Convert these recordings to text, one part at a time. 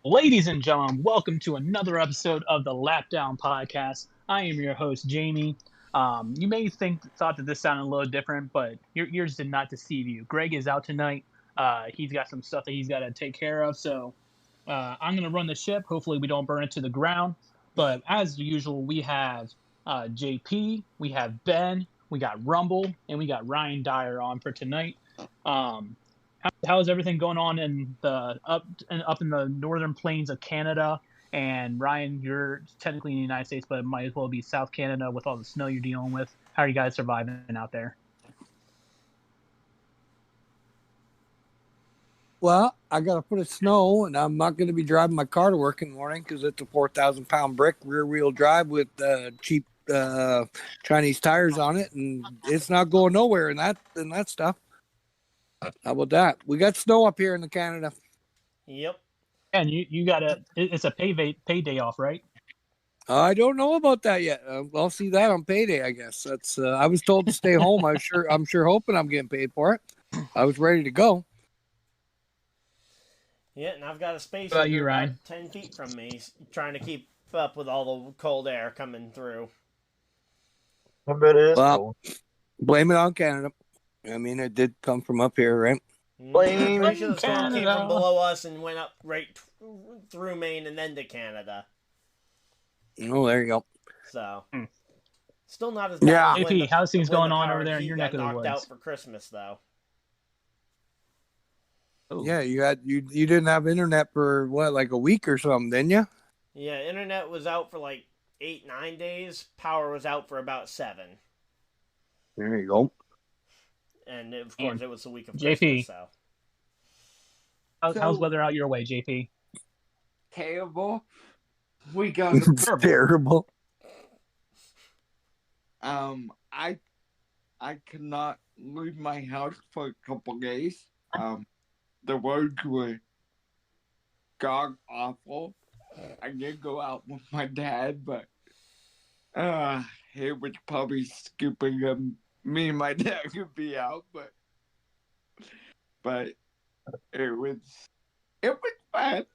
Ladies and gentlemen, welcome to another episode of the Lap Down Podcast. I am your host, Jamie. You may thought that this sounded a little different, but your ears did not deceive you. Greg is out tonight. He's got some stuff that he's got to take care of, so I'm going to run the ship. Hopefully we don't burn it to the ground. But as usual, we have JP, we have Ben, we got Rumble, and we got Ryan Dyer on for tonight. How is everything going on in the up in the northern plains of Canada? And Ryan, you're technically in the United States, but it might as well be South Canada with all the snow you're dealing with. How are you guys surviving out there? Well, I got a foot of snow, and I'm not going to be driving my car to work in the morning because it's a 4,000-pound brick rear-wheel drive with cheap Chinese tires on it, and it's not going nowhere. And that stuff. How about that? We got snow up here in the Canada. Yep. And you got it's a payday off, right? I don't know about that yet. I'll see that on payday, I guess. That's I was told to stay home. I'm sure hoping I'm getting paid for it. I was ready to go. Yeah, and I've got a space What about you, heater Ryan? about 10 feet from me, trying to keep up with all the cold air coming through. I bet it is Well, cold. Blame it on Canada. I mean, it did come from up here, right? Blame Pretty sure the storm came Canada. from below us and went up right through Maine and then to Canada. Oh, there you go. So, still not as bad. Yeah. as when JP, how's things when going on power over there in heat your got neck of the knocked woods? out for Christmas, though. Ooh. Yeah, you didn't have internet for what, like a week or something, didn't you? Yeah, internet was out for like 8-9 days. Power was out for about 7. There you go. And of course, it was the week of JP. Christmas, so. How's weather out your way, JP? Terrible. We got It's terrible. I could not leave my house for a couple days. The roads were god awful. I did go out with my dad, but it was probably stupid. Me and my dad could be out, but it was bad.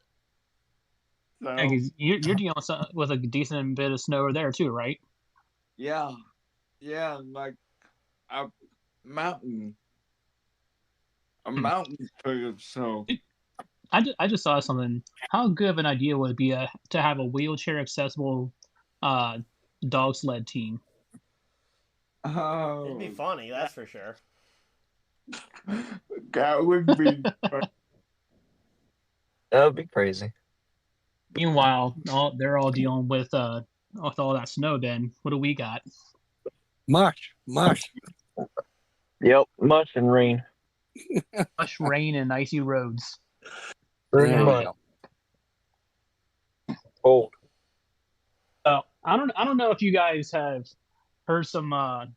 So Yeah, 'cause you're dealing with a decent bit of snow over there too, right? yeah, like a mountain, full of snow. I just saw something. How good of an idea would it be to have a wheelchair accessible dog sled team? Oh, It'd be funny, that's for sure. that would be fun. That would be crazy. Meanwhile, they're all dealing with all that snow. Then what do we got? Mush. Yep, much and rain. Much rain and icy roads. Pretty There you much. go. Cold. I don't know if you guys have heard some of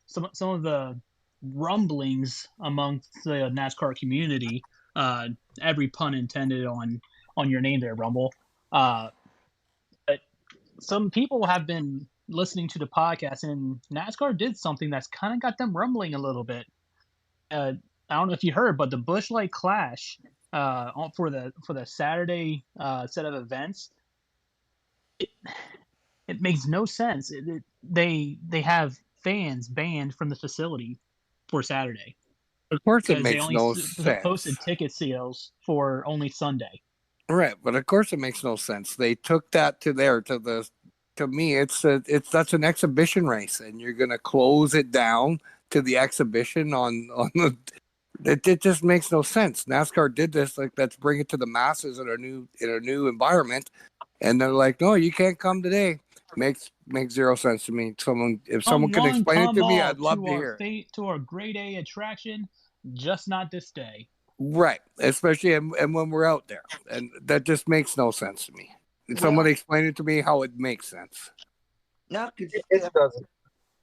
the rumblings amongst the NASCAR community. Every pun intended on your name there, Rumble. But some people have been listening to the podcast, and NASCAR did something that's kind of got them rumbling a little bit. I don't know if you heard, but the Busch Light Clash for the Saturday set of events, it makes no sense. They have fans banned from the facility for Saturday. Of course, it Because they makes only no posted sense. ticket sales for only Sunday. Right, but of course, it makes no sense. They took that to me. That's an exhibition race, and you're going to close it down to the exhibition on the. It just makes no sense. NASCAR did this, like, let's bring it to the masses in a new environment, and they're like, no, you can't come today. Makes zero sense to me. If someone can explain it to me, I'd love to hear it. To our grade A attraction, just not this day. Right, especially and when we're out there, and that just makes no sense to me. Can someone explain it to me how it makes sense? Not because It doesn't.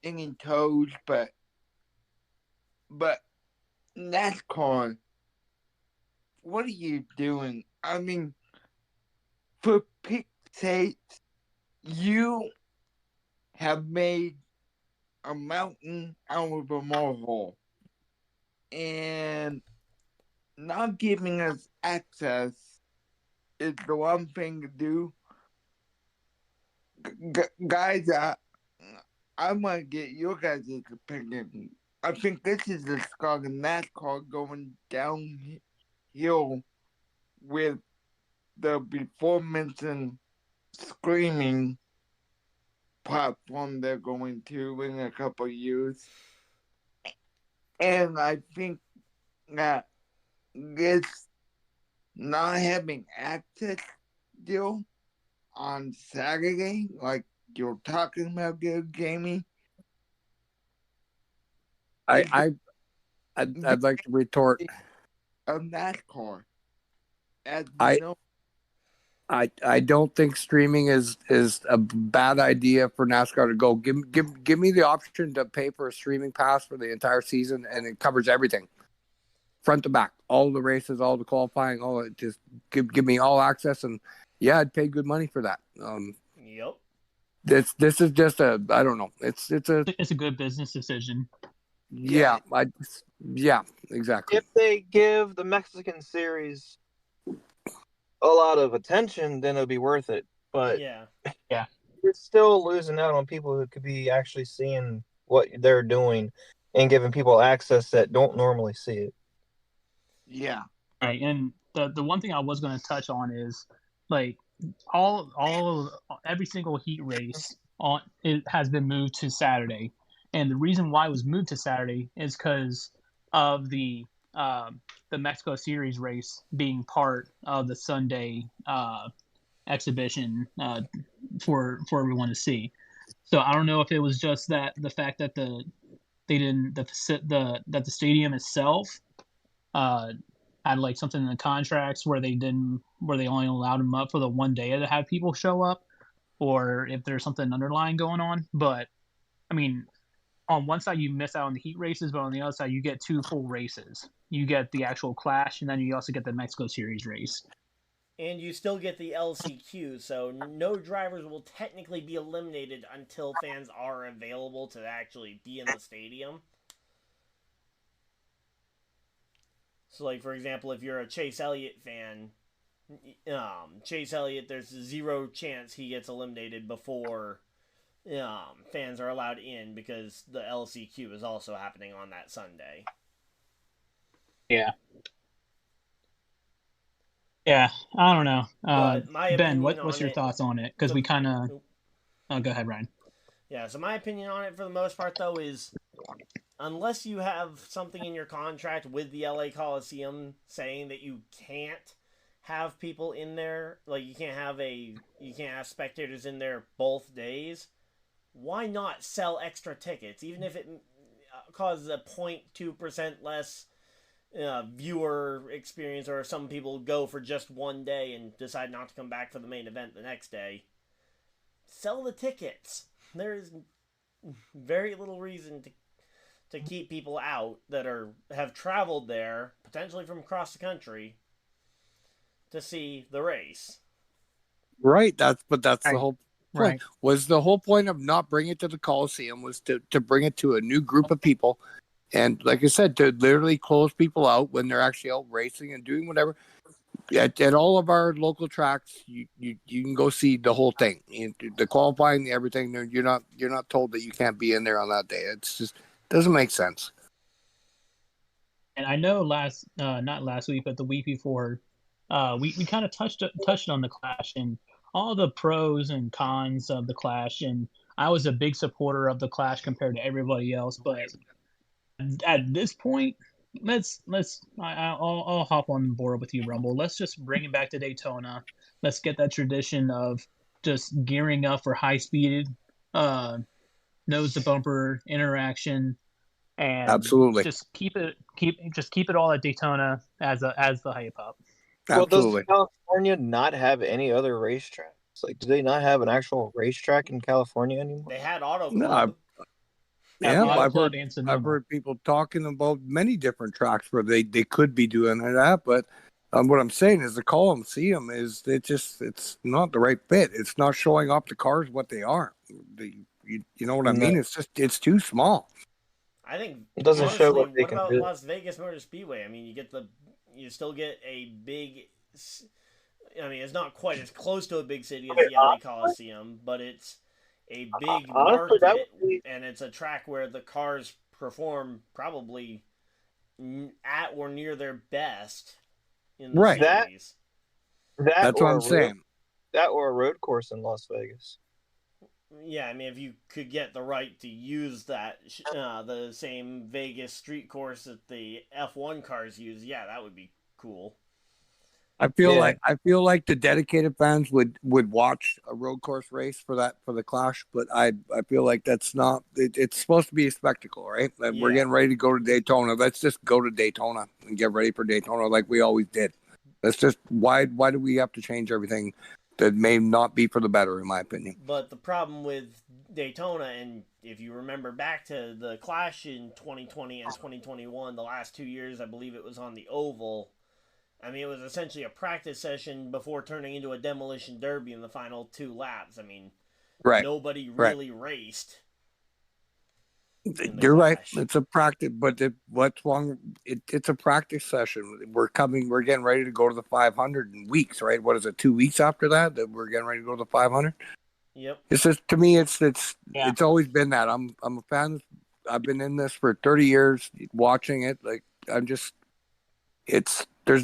singing toes, but NASCAR, what are you doing? I mean, for pick's sake, you have made a mountain out of a molehill, and not giving us access is the one thing to do. Guys, I want to get your guys' opinion. I think this is the start of NASCAR going downhill with the before mentioned screaming platform they're going to in a couple of years. And I think that this not having access deal on Saturday, like you're talking about there, Jamie. I'd like to retort. A NASCAR, as we I know. I don't think streaming is a bad idea for NASCAR to go. Give me the option to pay for a streaming pass for the entire season, and it covers everything, front to back, all the races, all the qualifying, all it. Just give me all access, and yeah, I'd pay good money for that. Yep. This is just a, I don't know. It's a good business decision. Yeah, exactly. If they give the Mexican series a lot of attention, then it'll be worth it. But Yeah. you're still losing out on people who could be actually seeing what they're doing and giving people access that don't normally see it. Yeah. Right, and the one thing I was going to touch on is like every single heat race it has been moved to Saturday, and the reason why it was moved to Saturday is because of the Mexico Series race being part of the Sunday exhibition for everyone to see. So I don't know if it was just that the fact that the stadium itself had like something in the contracts where they only allowed them up for the one day to have people show up, or if there's something underlying going on. But I mean, on one side you miss out on the heat races, but on the other side you get two full races. You get the actual Clash, and then you also get the Mexico Series race. And you still get the LCQ, so no drivers will technically be eliminated until fans are available to actually be in the stadium. So, like, for example, if you're a Chase Elliott fan, Chase Elliott, there's zero chance he gets eliminated before fans are allowed in because the LCQ is also happening on that Sunday. Yeah. Yeah, I don't know. But my Ben, opinion what's on your it, thoughts on it? Because we kind of... Oh, go ahead, Ryan. Yeah, so my opinion on it for the most part, though, is unless you have something in your contract with the LA Coliseum saying that you can't have people in there, like you can't have spectators in there both days, why not sell extra tickets, even if it causes a 0.2% less viewer experience, or some people go for just one day and decide not to come back for the main event the next day. Sell the tickets. There's very little reason to keep people out that have traveled there, potentially from across the country, to see the race. Right. That's the whole point. Right. Was the whole point of not bringing it to the Coliseum was to bring it to a new group of people. And like I said, to literally close people out when they're actually out racing and doing whatever. At all of our local tracks, you can go see the whole thing, the qualifying, everything. You're not told that you can't be in there on that day. It's just doesn't make sense. And I know not last week, but the week before, we kind of touched on the Clash and all the pros and cons of the Clash. And I was a big supporter of the Clash compared to everybody else, but at this point, I'll hop on board with you, Rumble. Let's just bring it back to Daytona. Let's get that tradition of just gearing up for high speed, nose to bumper interaction, and Absolutely. just keep it all at Daytona as the hype up. Well, does Absolutely. California not have any other racetracks? Like, do they not have an actual racetrack in California anymore? They had Auto No, Club. Yeah, Auto I've Club heard and Sonoma. I've heard people talking about many different tracks where they could be doing that, but what I'm saying is the Coliseum it's not the right fit. It's not showing off the cars what they are. You know what I mean? It's too small. I think It doesn't honestly, show what they what can about do. Las Vegas Motor Speedway? I mean, you still get a big, I mean, it's not quite as close to a big city as the LA Coliseum, but it's a big Honestly, that market, would be and it's a track where the cars perform probably at or near their best in the Right. series. That's what I'm saying. That or a road course in Las Vegas. Yeah, I mean, if you could get the right to use that, the same Vegas street course that the F1 cars use, yeah, that would be cool. I feel like the dedicated fans would watch a road course race for the Clash, but I feel like that's not. It's supposed to be a spectacle, right? And we're getting ready to go to Daytona. Let's just go to Daytona and get ready for Daytona like we always did. Let's just why do we have to change everything that may not be for the better, in my opinion? But the problem with Daytona, and if you remember back to the Clash in 2020 and 2021, the last 2 years, I believe it was on the oval. I mean, it was essentially a practice session before turning into a demolition derby in the final 2 laps. I mean, nobody really raced. You're right. It's a practice, but what's wrong? It's a practice session. We're getting ready to go to the 500 in weeks, right? What is it? 2 weeks after that we're getting ready to go to the 500. Yep. It's just, to me, it's always been that. I'm a fan. I've been in this for 30 years, watching it. Like there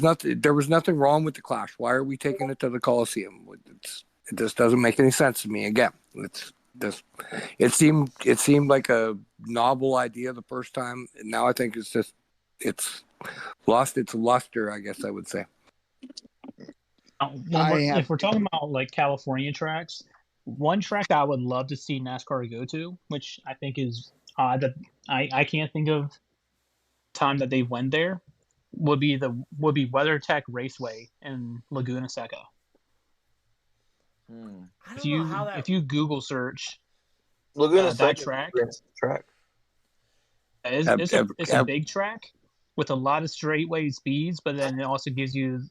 was nothing wrong with the Clash. Why are we taking it to the Coliseum? It just doesn't make any sense to me. Again, it seemed like a novel idea the first time, and now I think it's lost its luster, I guess I would say. If we're talking about like California tracks, one track I would love to see NASCAR go to, which I think is odd that I can't think of time that they went there, would be WeatherTech Raceway in Laguna Seca. I don't know how that... If you Google search Laguna that Seca track. It's a big track with a lot of straightway speeds, but then it also gives you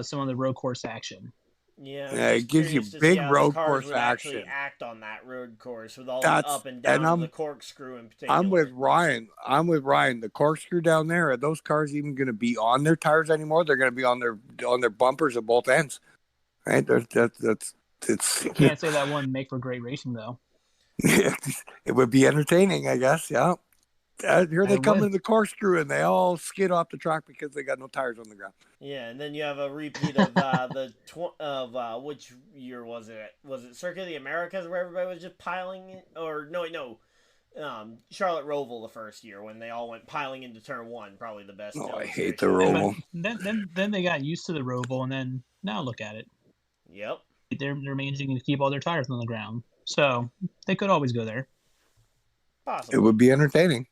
some of the road course action. Yeah, it gives you big road course action. Actually act on that road course with all the up and down of the corkscrew in particular. I'm with Ryan. The corkscrew down there. Are those cars even going to be on their tires anymore? They're going to be on their bumpers at both ends, right? You can't say that wouldn't make for great racing, though. It would be entertaining, I guess. Yeah. Here they come in the corkscrew, and they all skid off the track because they got no tires on the ground. Yeah, and then you have a repeat of which year was it? Was it Circuit of the Americas where everybody was just piling in? Or no. Charlotte Roval the first year when they all went piling into turn 1, probably the best. Oh, I hate the Roval. Then they got used to the Roval, and then now look at it. Yep. They're managing to keep all their tires on the ground, so they could always go there. Possibly. It would be entertaining.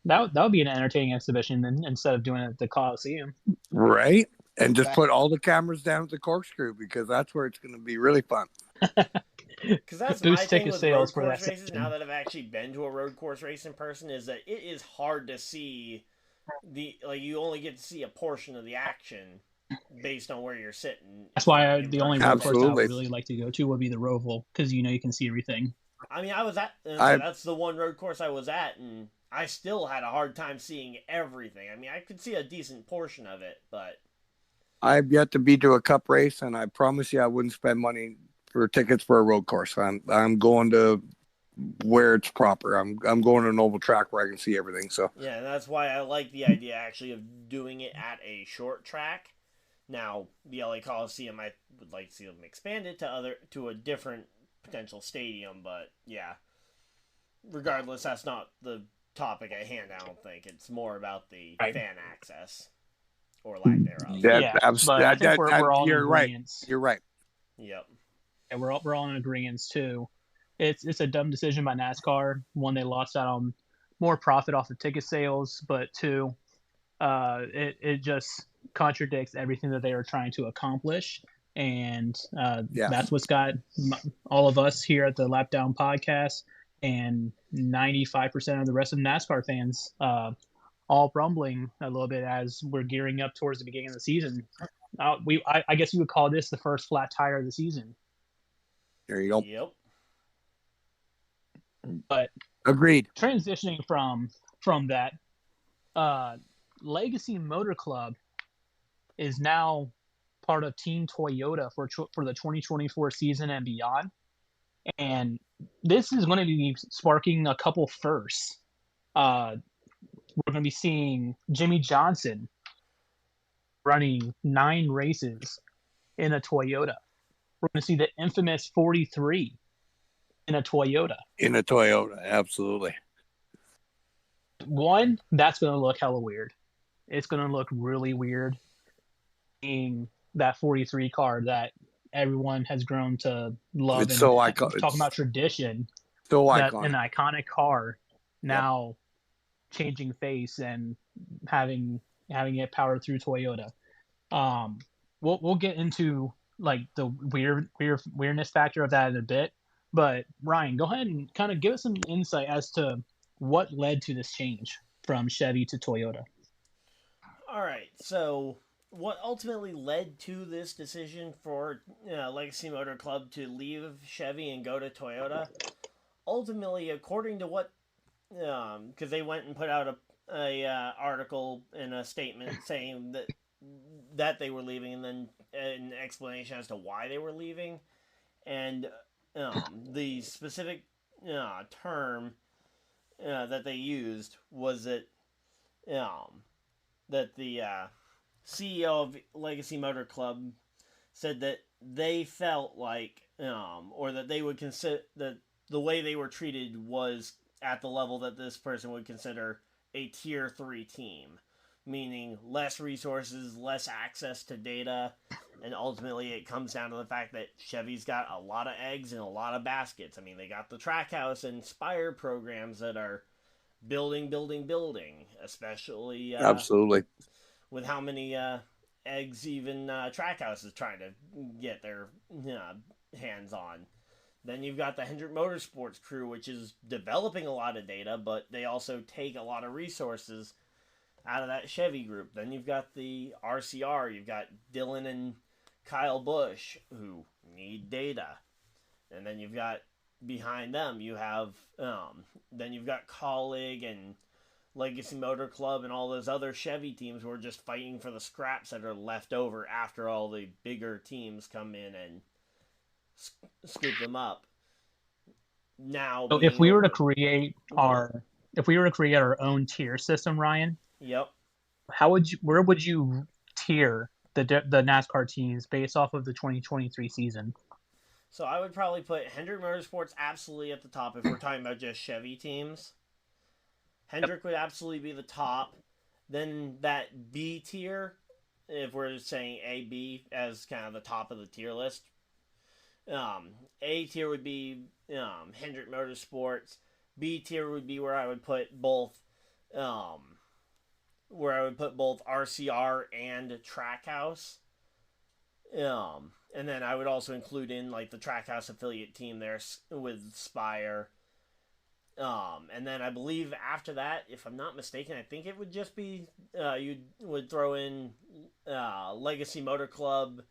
That would be an entertaining exhibition instead of doing it at the Coliseum. Right. And just put all the cameras down at the corkscrew, because that's where it's going to be really fun. Because that's my thing with road course races, now that I've actually been to a road course race in person, is that it is hard to see you only get to see a portion of the action based on where you're sitting. That's why the only road course I would really like to go to would be the Roval, because you can see everything. I mean, I was at that's the one road course I was at, and I still had a hard time seeing everything. I mean, I could see a decent portion of it, but I've yet to be to a cup race, and I promise you I wouldn't spend money for tickets for a road course. I'm going to where it's proper. I'm going to an oval track where I can see everything. So yeah, that's why I like the idea actually of doing it at a short track. Now, the LA Coliseum, I would like to see them expand it to a different potential stadium, but yeah. Regardless, that's not the topic at hand, I don't think. It's more about the fan access or lack thereof. We're all in agreement. You're right. Yep. And we're all in agreement too. It's a dumb decision by NASCAR. One, they lost out on more profit off of ticket sales, but two, it just contradicts everything that they were trying to accomplish. And that's what's got all of us here at the Lapdown Podcast and 95% of the rest of NASCAR fans all rumbling a little bit as we're gearing up towards the beginning of the season. I guess you would call this the first flat tire of the season. There you go. Yep. But agreed. Transitioning from that, Legacy Motor Club is now part of Team Toyota for the 2024 season and beyond. And this is going to be sparking a couple firsts. We're going to be seeing Jimmy Johnson running 9 races in a Toyota. We're going to see the infamous 43 in a Toyota. In a Toyota, absolutely. One, that's going to look hella weird. It's going to look really weird seeing that 43 car that everyone has grown to love. It's and so iconic. Talking about tradition. So that iconic. An iconic car now changing face and having it powered through Toyota. We'll get into like the weirdness factor of that in a bit, but Ryan, go ahead and kind of give us some insight as to what led to this change from Chevy to Toyota. All right, so what ultimately led to this decision for Legacy Motor Club to leave Chevy and go to Toyota? Ultimately, according to what, because they went and put out a article and a statement saying that they were leaving, and then an explanation as to why they were leaving, and the specific term that they used was that that the CEO of Legacy Motor Club said that they felt like, or that they would consider that the way they were treated was at the level that this person would consider a tier 3 team, meaning less resources, less access to data, and ultimately it comes down to the fact that Chevy's got a lot of eggs in a lot of baskets. I mean, they got the Trackhouse and Spire programs that are building, especially absolutely with how many eggs even Trackhouse is trying to get their hands on. Then you've got the Hendrick Motorsports crew, which is developing a lot of data, but they also take a lot of resources out of that Chevy group. Then you've got the RCR, you've got Dylan and Kyle Busch, who need data. And then you've got, behind them, you have, then you've got Colleague and Legacy Motor Club and all those other Chevy teams who are just fighting for the scraps that are left over after all the bigger teams come in and scoop them up. Now, so if we were to create our own tier system, Ryan, yep, where would you tier the NASCAR teams based off of the 2023 season? So I would probably put Hendrick Motorsports absolutely at the top if we're talking about just Chevy teams. Hendrick would absolutely be the top. Then that B tier, if we're saying A, B as kind of the top of the tier list. A tier would be Hendrick Motorsports. B tier would be where I would put both RCR and Trackhouse. And then I would also include in like the Trackhouse affiliate team there with Spire. And then I believe after that, if I'm not mistaken, I think it would just be you would throw in Legacy Motor Club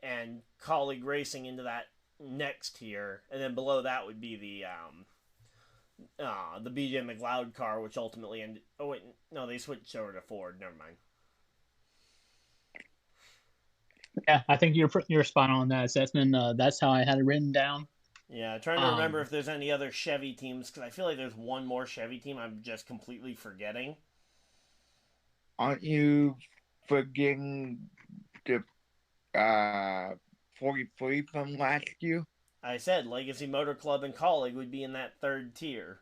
and Colleague Racing into that next tier, and then below that would be the BJ McLeod car, which ultimately ended. Oh wait, no, they switched over to Ford. Never mind. Yeah, I think you're spot on that assessment. That's how I had it written down. Yeah, trying to remember if there's any other Chevy teams, because I feel like there's one more Chevy team I'm just completely forgetting. Aren't you forgetting the 43 from last year? I said Legacy Motor Club and Colleague would be in that third tier.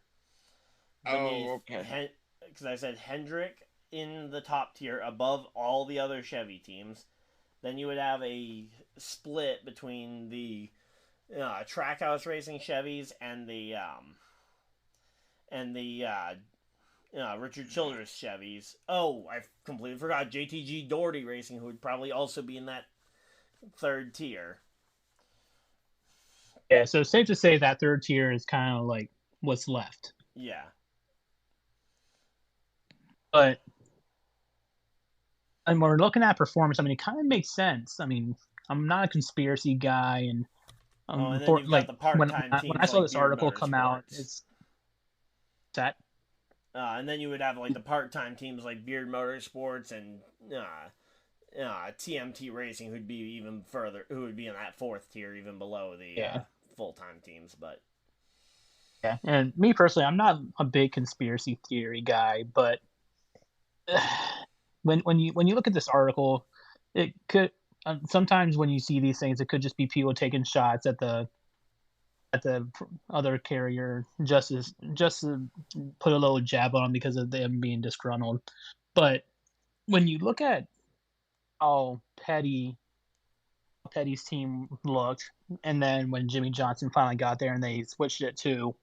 Okay. Because I said Hendrick in the top tier above all the other Chevy teams. Then you would have a split between the Trackhouse Racing Chevys and the Richard Childress Chevys. Oh, I completely forgot JTG Doherty Racing, who would probably also be in that third tier. Yeah, so it's safe to say that third tier is kind of like what's left. Yeah. But and when we're looking at performance, I mean, it kind of makes sense. I mean, I'm not a conspiracy guy, and and then you've got the part-time teams when I saw like this Beard article come out, Motorsports. it's that. And then you would have like the part-time teams like Beard Motorsports and TMT Racing, who'd be even further, who would be in that fourth tier, even below the full-time teams. But yeah, and me personally, I'm not a big conspiracy theory guy, but when you look at this article, it could sometimes when you see these things, it could just be people taking shots at the other carrier just to put a little jab on them because of them being disgruntled. But when you look at how Petty's team looked, and then when Jimmy Johnson finally got there and they switched it to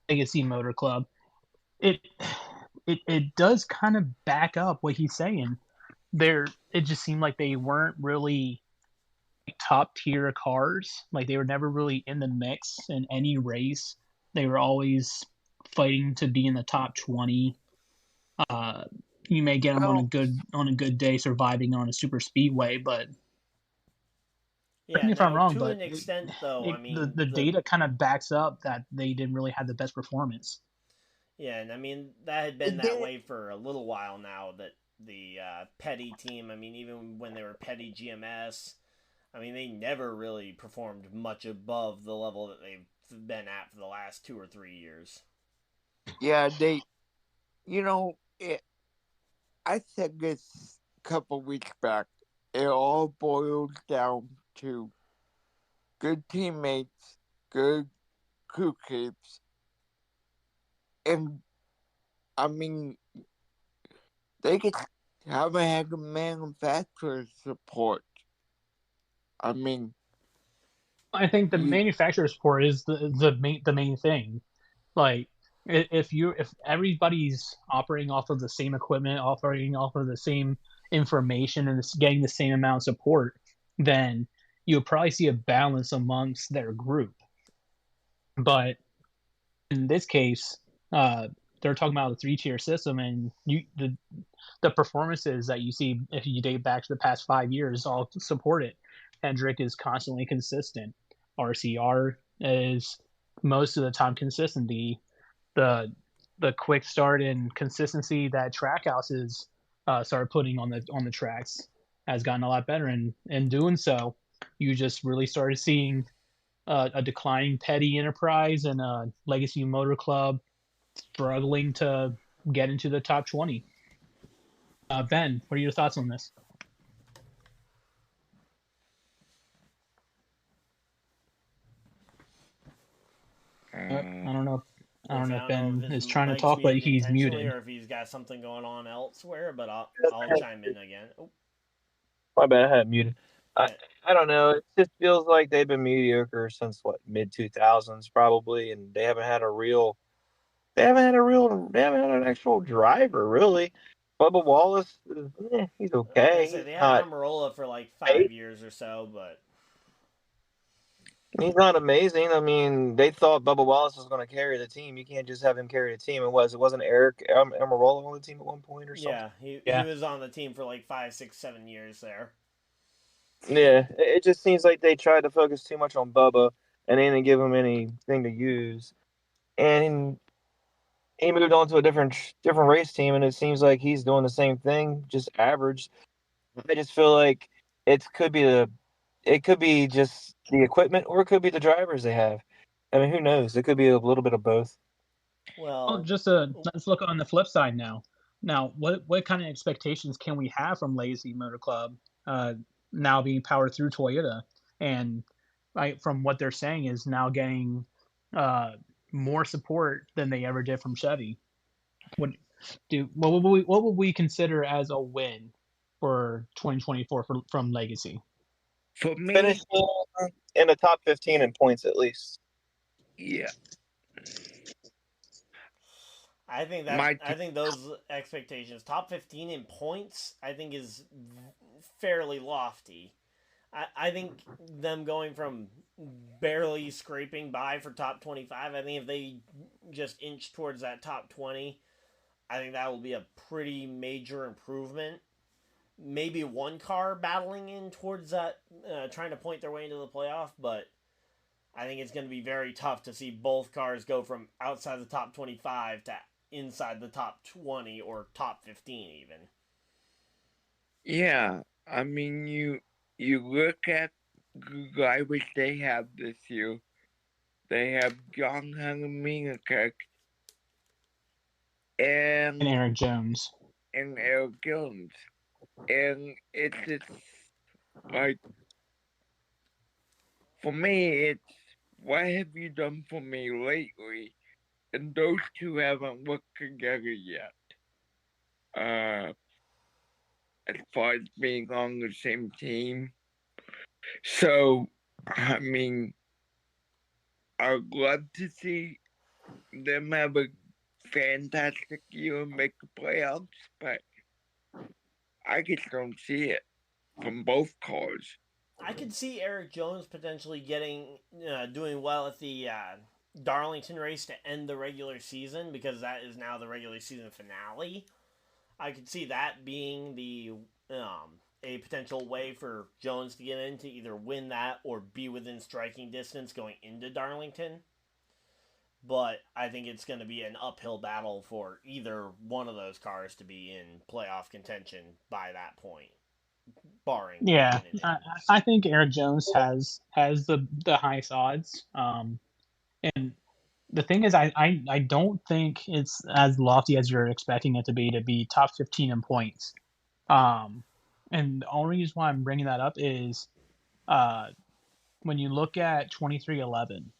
Legacy Motor Club, it it does kind of back up what he's saying. It just seemed like they weren't really top tier cars. Like they were never really in the mix in any race. They were always fighting to be in the top 20. You may get them on a good day surviving on a super speedway, but correct me if I'm wrong, to but an extent, though, I mean, the data kind of backs up that they didn't really have the best performance. Yeah, and I mean that had been that way for a little while now. That the Petty team, I mean, even when they were Petty GMS, I mean, they never really performed much above the level that they've been at for the last 2 or 3 years. Yeah, I said this a couple weeks back. It all boils down to good teammates, good crew chiefs, and I mean, they just haven't had the manufacturer support. I mean, I think the manufacturer support is the main thing. Like if everybody's operating off of the same equipment, operating off of the same information, and it's getting the same amount of support, then you'll probably see a balance amongst their group. But in this case, they're talking about a 3-tier system, and the performances that you see if you date back to the past 5 years all support it. Hendrick is constantly consistent. RCR is most of the time consistent. The quick start and consistency that Trackhouses started putting on the tracks has gotten a lot better, and in doing so, you just really started seeing a declining Petty Enterprise and a Legacy Motor Club struggling to get into the top 20. Ben, what are your thoughts on this? I don't know. I don't know if Ben is trying to talk, but he's muted. Or if he's got something going on elsewhere, but I'll chime in again. Oh. My bad, I had it muted. I don't know. It just feels like they've been mediocre since mid 2000s probably, and they haven't had an actual driver really. Bubba Wallace, he's okay. They had Amarola for like 5 years or so, but he's not amazing. I mean, they thought Bubba Wallace was going to carry the team. You can't just have him carry the team. It wasn't Eric Amarola on the team at one point or something. Yeah, he was on the team for like 5, 6, 7 years there. Yeah, it just seems like they tried to focus too much on Bubba and they didn't give him anything to use. And he moved on to a different race team, and it seems like he's doing the same thing, just average. I just feel like it could be just the equipment, or it could be the drivers they have. I mean, who knows? It could be a little bit of both. Well, let's look on the flip side now. Now, what kind of expectations can we have from Lazy Motor Club now being powered through Toyota, and from what they're saying is now getting more support than they ever did from Chevy? What would we consider as a win for 2024 from Legacy? For me, finishing in the top 15 in points at least. Yeah. I think those expectations, top 15 in points, I think is fairly lofty. I think them going from barely scraping by for top 25, I think if they just inch towards that top 20, I think that will be a pretty major improvement. Maybe one car battling in towards that, trying to point their way into the playoff, but I think it's going to be very tough to see both cars go from outside the top 25 to inside the top 20 or top 15 even. Yeah. I mean, you look at the drivers they have this year. They have John Hanaminak And and Eric Jones. Eric Jones, and it's just like for me, it's what have you done for me lately? And those two haven't worked together yet. Uh, as far as being on the same team. So, I mean, I'd love to see them have a fantastic year and make the playoffs, but I just don't see it from both cars. I could see Eric Jones potentially doing well at the Darlington race to end the regular season, because that is now the regular season finale. I could see that being the a potential way for Jones to get in to either win that or be within striking distance going into Darlington. But I think it's going to be an uphill battle for either one of those cars to be in playoff contention by that point, barring Yeah, win I, and I think Eric Jones has the highest odds. And the thing is, I don't think it's as lofty as you're expecting it to be top 15 in points. Um, and the only reason why I'm bringing that up is when you look at 2311,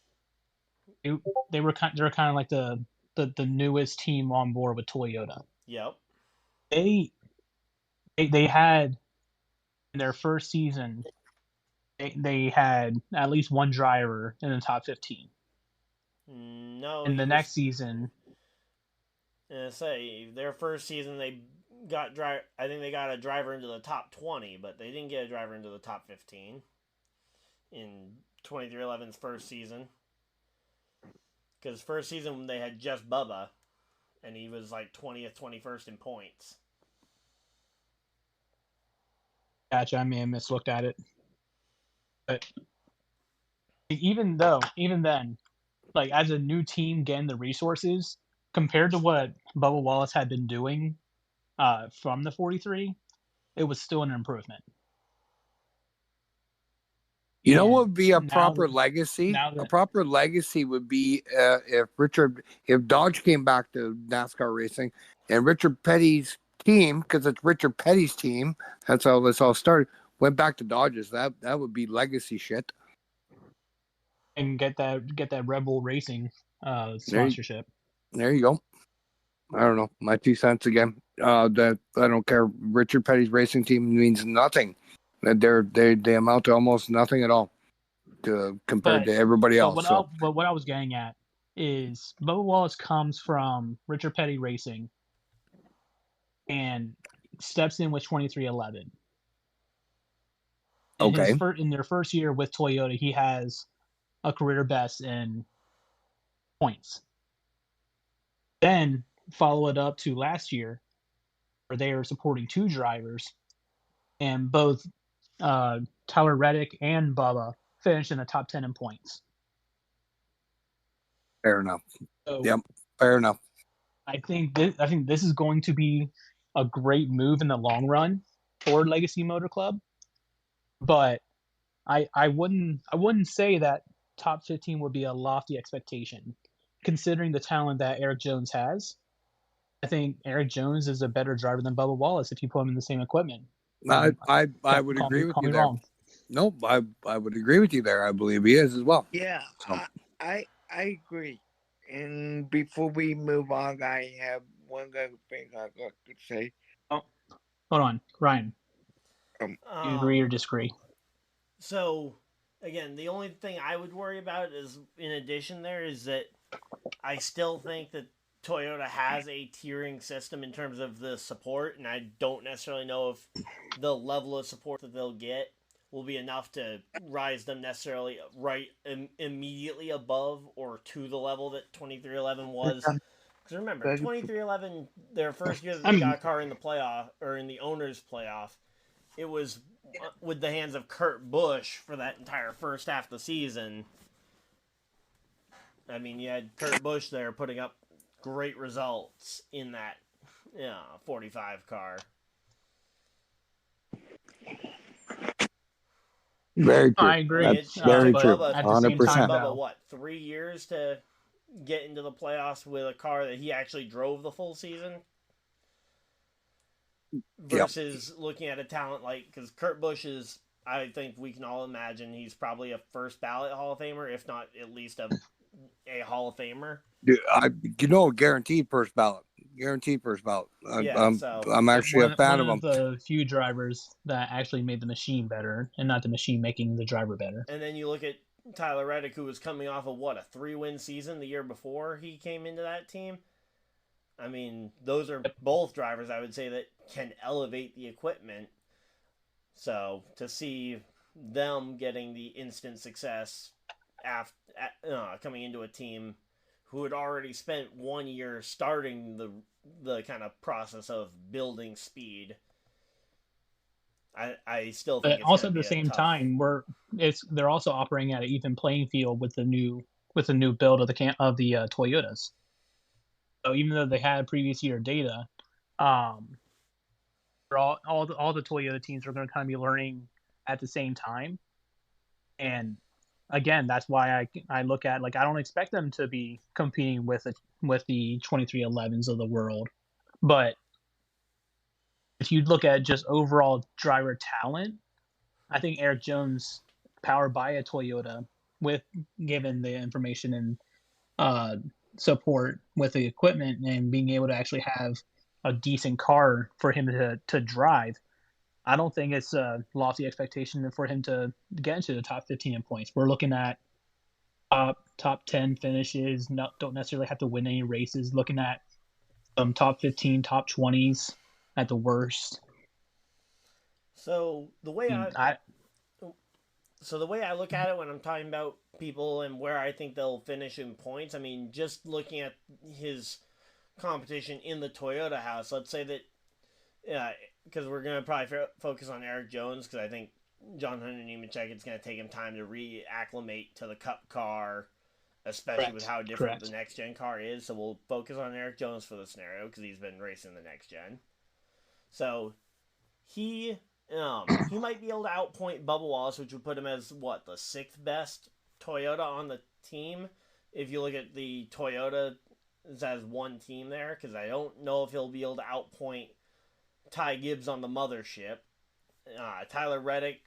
they were kind of like the newest team on board with Toyota. Yep. They they had in their first season they had at least one driver in the top 15. No, In he the was. next season, Say their first season they got drive. I think they got a driver into the top 20, but they didn't get a driver into the top 15 in 2311's first season. Because first season they had just Bubba, and he was like 20th, 21st in points. gotcha, I may have mislooked at it, but even then, like as a new team getting the resources compared to what Bubba Wallace had been doing from the 43, it was still an improvement. You know And what would be a now proper legacy? now A that proper legacy would be if Dodge came back to NASCAR racing and Richard Petty's team, because it's Richard Petty's team, that's how this all started, went back to Dodges. That would be legacy shit. and get that Red Bull Racing There you, sponsorship. there you go. I don't know. My 2 cents again. That I don't care. Richard Petty's racing team means nothing. They amount to almost nothing at all compared to everybody else. So What I was getting at is Bubba Wallace comes from Richard Petty Racing and steps in with 2311. okay, In their first year with Toyota, he has a career best in points. Then follow it up to last year, where they are supporting two drivers, and both Tyler Reddick and Bubba finished in the top 10 in points. fair enough. So Yep, fair enough. I think this is going to be a great move in the long run for Legacy Motor Club, but I wouldn't say that top 15 would be a lofty expectation, considering the talent that Eric Jones has. I think Eric Jones is a better driver than Bubba Wallace if you put him in the same equipment. I would agree with you there. Nope, I would agree with you there. I believe he is as well. Yeah, So. I agree. And before we move on, I have one other thing I'd like to say. Oh, hold on, Ryan. You agree or disagree? So, again, the only thing I would worry about is, in addition, there is that I still think that Toyota has a tiering system in terms of the support, and I don't necessarily know if the level of support that they'll get will be enough to rise them necessarily immediately above or to the level that 2311 was. Because remember, 2311, their first year that they got a car in the playoff, or in the owners' playoff, it was with the hands of Kurt Busch for that entire first half of the season. I mean, you had Kurt Busch there putting up great results in that 45 car. Very true. I agree. That's It very took true. Bubba, at the same 100%. time, Bubba, though, what, 3 years to get into the playoffs with a car that he actually drove the full season? Versus looking at a talent like, because Kurt Busch is, I think we can all imagine he's probably a first ballot Hall of Famer, if not at least a Hall of Famer. Guaranteed first ballot. Guaranteed first ballot. Yeah, so I'm actually a fan one of him. of the few drivers that actually made the machine better, and not the machine making the driver better. And then you look at Tyler Reddick, who was coming off of what, a 3-win season the year before he came into that team. I mean, those are both drivers I would say that can elevate the equipment. So to see them getting the instant success after coming into a team who had already spent 1 year starting the kind of process of building speed, I still think But it's also gonna at be the same tough... time, they're also operating at an even playing field with the new build of the Toyotas. So even though they had previous year data, all the Toyota teams are going to kind of be learning at the same time. And again, that's why I look at, like, I don't expect them to be competing with the 2311s of the world, but if you look at just overall driver talent, I think Eric Jones, powered by a Toyota, with given the information and support with the equipment and being able to actually have a decent car for him to drive, I don't think it's a lofty expectation for him to get into the top 15 in points. We're looking at top 10 finishes. Don't necessarily have to win any races. Looking at some top 15, top 20s at the worst. So the way I look at it when I'm talking about people and where I think they'll finish in points, I mean, just looking at his competition in the Toyota house, let's say that, because we're going to probably focus on Eric Jones, because I think John Hunter Nemechek, it's going to take him time to reacclimate to the Cup car, especially with how different the next gen car is. So we'll focus on Eric Jones for the scenario, because he's been racing the next gen. So he might be able to outpoint Bubba Wallace, which would put him as, what, the 6th best Toyota on the team, if you look at the Toyota as one team there, because I don't know if he'll be able to outpoint Ty Gibbs on the mothership. Tyler Reddick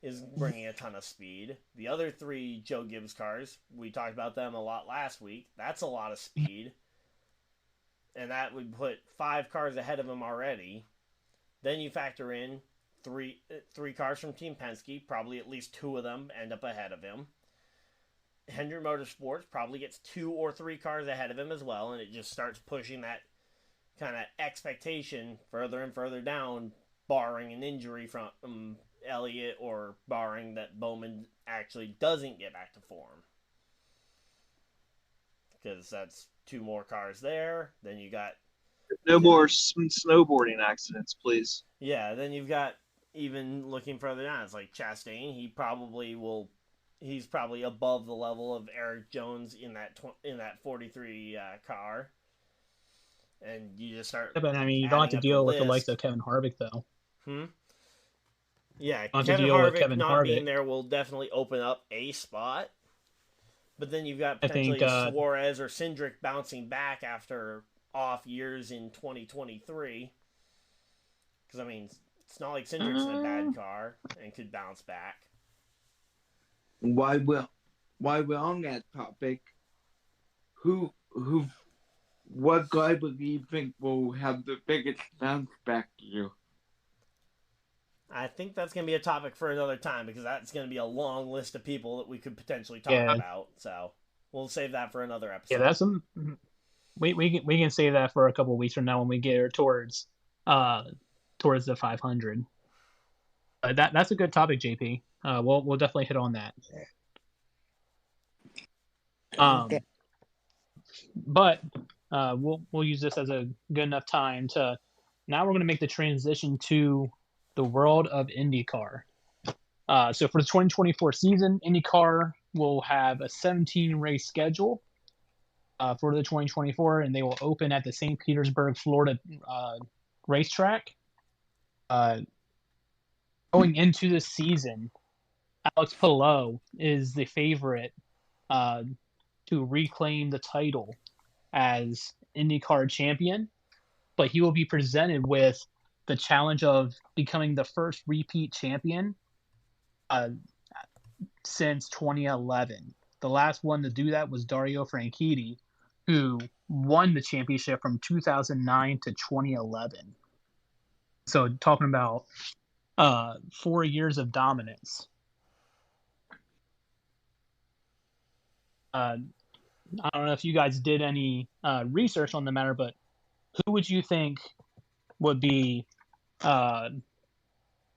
is bringing a ton of speed. The other 3 Joe Gibbs cars, we talked about them a lot last week. That's a lot of speed. And that would put 5 cars ahead of him already. Then you factor in three cars from Team Penske. Probably at least 2 of them end up ahead of him. Hendrick Motorsports probably gets 2 or 3 cars ahead of him as well, and it just starts pushing that kind of expectation further and further down, barring an injury from Elliott, or barring that Bowman actually doesn't get back to form. Because that's 2 more cars there. Then you got... No more snowboarding accidents, please. Yeah, then you've got, even looking further down, it's like Chastain. He's probably above the level of Eric Jones in that 43 car. And you just start... Yeah, but I mean, you don't have to deal with the likes of Kevin Harvick, though. Yeah, Kevin Harvick being there will definitely open up a spot. But then you've got potentially Suarez or Cindric bouncing back after off years in 2023. Because, I mean, it's not like Cindric's in a bad car and could bounce back. While we're on that topic, what guy do you think will have the biggest bounce back year? I think that's going to be a topic for another time, because that's going to be a long list of people that we could potentially talk about. So we'll save that for another episode. Yeah, that's we can save that for a couple of weeks from now when we get towards the 500. That's a good topic, JP. We'll definitely hit on that. But we'll use this as a good enough time to. Now we're going to make the transition to the world of IndyCar. So for the 2024 season, IndyCar will have a 17 race schedule for the 2024, and they will open at the St. Petersburg, Florida racetrack. Going into the season, Alex Palou is the favorite to reclaim the title as IndyCar champion, but he will be presented with the challenge of becoming the first repeat champion uh, since 2011. The last one to do that was Dario Franchitti, who won the championship from 2009 to 2011. So talking about 4 years of dominance. I don't know if you guys did any research on the matter, but who would you think would be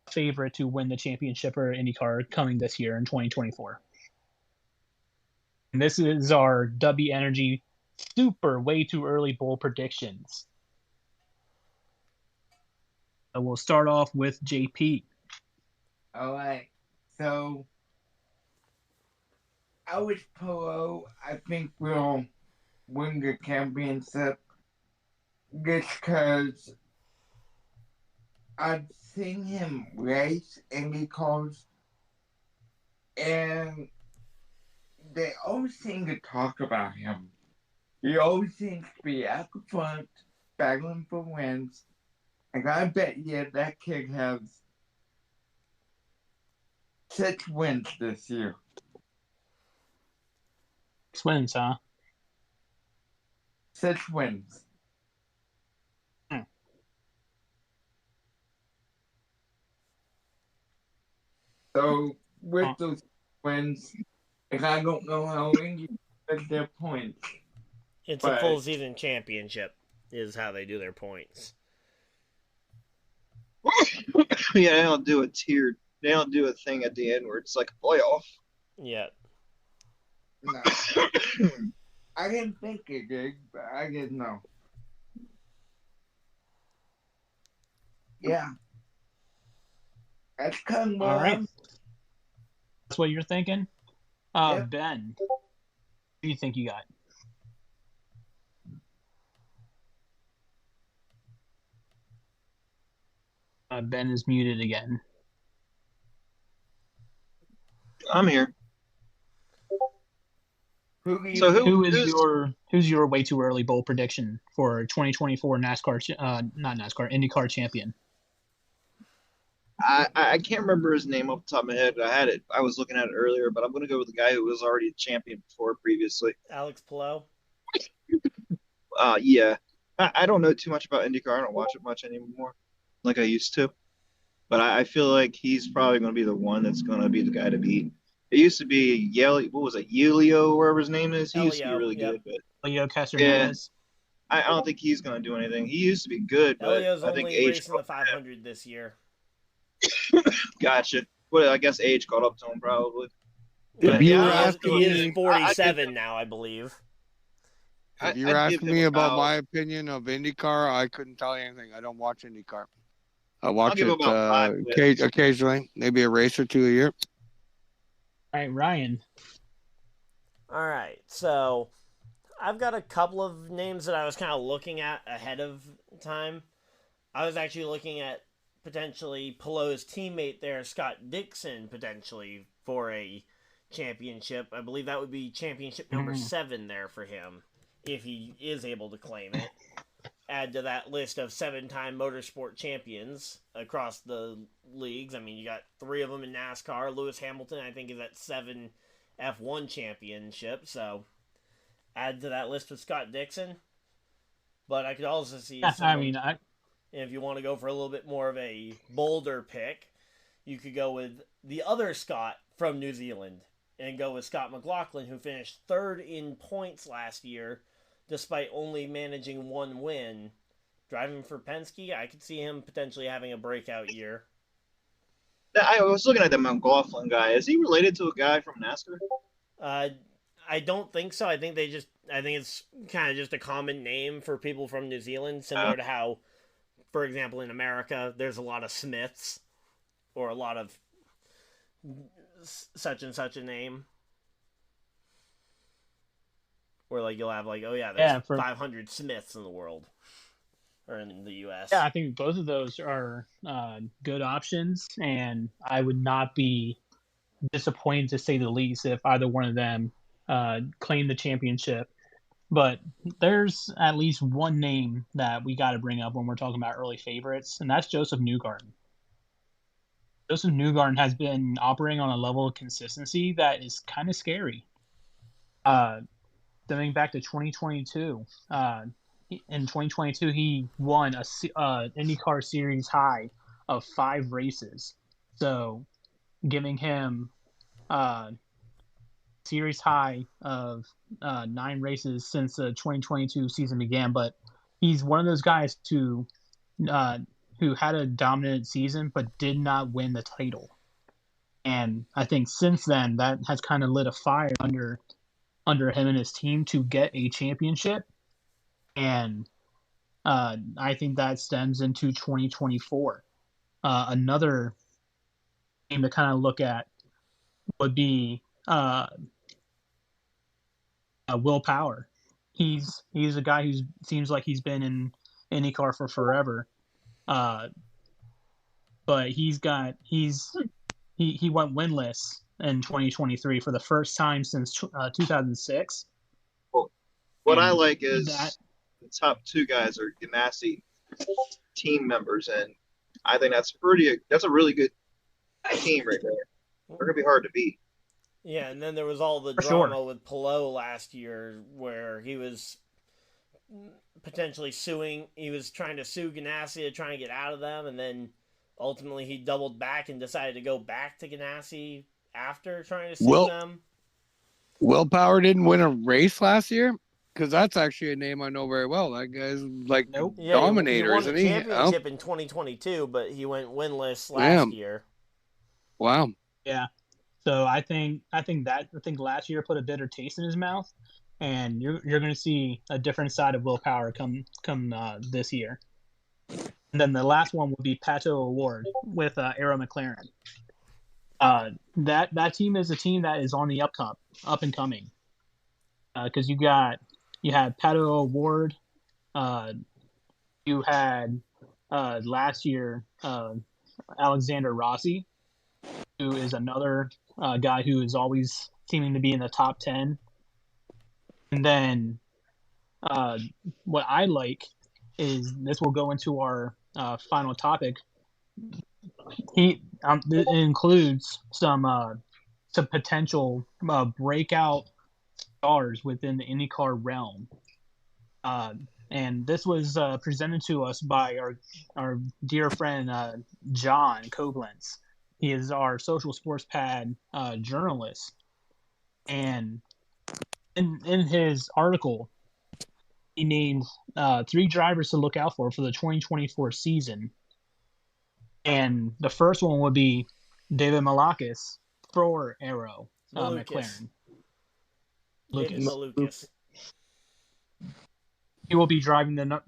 favorite to win the championship or IndyCar coming this year in 2024? And this is our W Energy super way too early bowl predictions. So we'll start off with JP. All right. So, Alex Palou, I think will win the championship just because I've seen him race Indy cars, and they always seem to talk about him. He always seems to be at the front, battling for wins. And I bet you that kid has 6 wins this year. 6 wins, huh? 6 wins. So with those wins, and I don't know how Indy gets their points. It's a full season championship is how they do their points. Yeah, they don't do a tiered. They don't do a thing at the end where it's like a playoff. Yeah. No. I didn't think it did, but I didn't know. Yeah. That's kind of All right. That's what you're thinking? Yep. Ben, what do you think you got? Ben is muted again. I'm here. Who's your way too early bowl prediction for 2024 IndyCar champion? I can't remember his name off the top of my head. I was looking at it earlier, but I'm going to go with the guy who was already a champion before previously. Alex Palou? Yeah. I don't know too much about IndyCar. I don't watch it much anymore like I used to. But I feel like he's probably going to be the one that's going to be the guy to beat. It used to be Yelio, wherever his name is. He used to be really good. But Elio Castroneves. I don't think he's going to do anything. He used to be good, but Elio's I think only age racing the 500 this year. Gotcha. Well, I guess age caught up to him probably. Yeah, If you were he is asking 47 now, I believe. If you're asking me about my opinion of IndyCar, I couldn't tell you anything. I don't watch IndyCar. I watch it occasionally, maybe a race or two a year. All right, Ryan. All right, so I've got a couple of names that I was kind of looking at ahead of time. I was actually looking at potentially Palou's teammate there, Scott Dixon, potentially for a championship. I believe that would be championship number 7 there for him, if he is able to claim it. Add to that list of 7-time motorsport champions across the leagues. I mean, you got 3 of them in NASCAR. Lewis Hamilton, I think, is at 7 F1 championships. So add to that list with Scott Dixon. But I could also see if you want to go for a little bit more of a bolder pick, you could go with the other Scott from New Zealand and go with Scott McLaughlin, who finished 3rd in points last year, despite only managing 1 win. Driving for Penske, I could see him potentially having a breakout year. I was looking at the McLaughlin guy. Is he related to a guy from NASCAR? I don't think so. I think it's kind of just a common name for people from New Zealand, similar to how, for example, in America, there's a lot of Smiths or a lot of such and such a name. Where like you'll have like, there's 500 Smiths in the world or in the U.S. Yeah, I think both of those are good options, and I would not be disappointed to say the least if either one of them claim the championship. But there's at least one name that we got to bring up when we're talking about early favorites, and that's Joseph Newgarden. Joseph Newgarden has been operating on a level of consistency that is kind of scary. Stemming back to 2022, in 2022 he won a IndyCar Series high of 5 races, so giving him series high of 9 races since the 2022 season began. But he's one of those guys who had a dominant season but did not win the title. And I think since then that has kind of lit a fire under him and his team to get a championship. And I think that stems into 2024. Another game to kind of look at would be Will Power. He's a guy who seems like he's been in IndyCar for forever, but he went winless in 2023 for the first time since 2006. Well, what And I like is that the top 2 guys are Ganassi team members, and I think that's a really good team right there. They're gonna be hard to beat. Yeah, and then there was all the For drama sure. with Palou last year where he was potentially suing. He was trying to sue Ganassi to try and get out of them, and then ultimately he doubled back and decided to go back to Ganassi after trying to sue them. Will Power didn't win a race last year? Because that's actually a name I know very well. That guy's like Nope. Yeah, dominator, he won isn't a he? championship in 2022, but he went winless last year. Wow. Yeah. So I think last year put a bitter taste in his mouth, and you're going to see a different side of Will Power come this year. And then the last one would be Pato O'Ward with Arrow McLaren. That team is a team that is on the up and coming. Because you had Pato O'Ward, you had last year Alexander Rossi, who is another guy who is always seeming to be in the top 10. And then what I like is, this will go into our final topic. It includes some potential breakout stars within the IndyCar realm. And this was presented to us by our dear friend John Koblenz. He is our Social Sports Pad journalist, and in his article, he named 3 drivers to look out for the 2024 season. And the first one would be David Malakis for Arrow McLaren. David Malukas. He will be driving the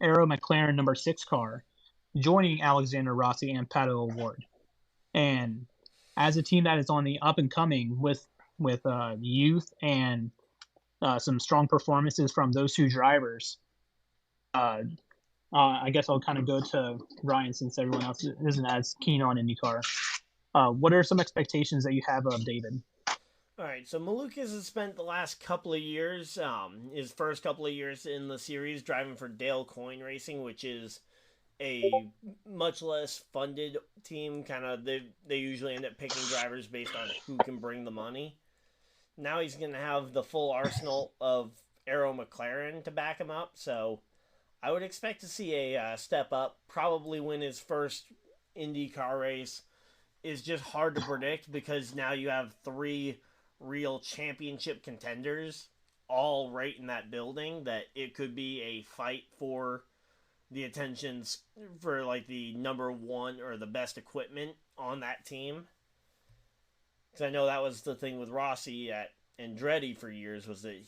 Arrow McLaren number 6 car, joining Alexander Rossi and Pato O'Ward. And as a team that is on the up and coming with youth and some strong performances from those 2 drivers, I guess I'll kind of go to Ryan since everyone else isn't as keen on IndyCar. What are some expectations that you have of David? All right, so Malukas has spent the last couple of years, his first couple of years in the series, driving for Dale Coyne Racing, which is a much less funded team. Kind of, they usually end up picking drivers based on who can bring the money. Now he's going to have the full arsenal of Arrow McLaren to back him up, so I would expect to see a step up, probably win his first IndyCar race. Is just hard to predict because now you have 3 real championship contenders all right in that building, that it could be a fight for the attentions for like the number 1 or the best equipment on that team. Because I know that was the thing with Rossi at Andretti for years, was that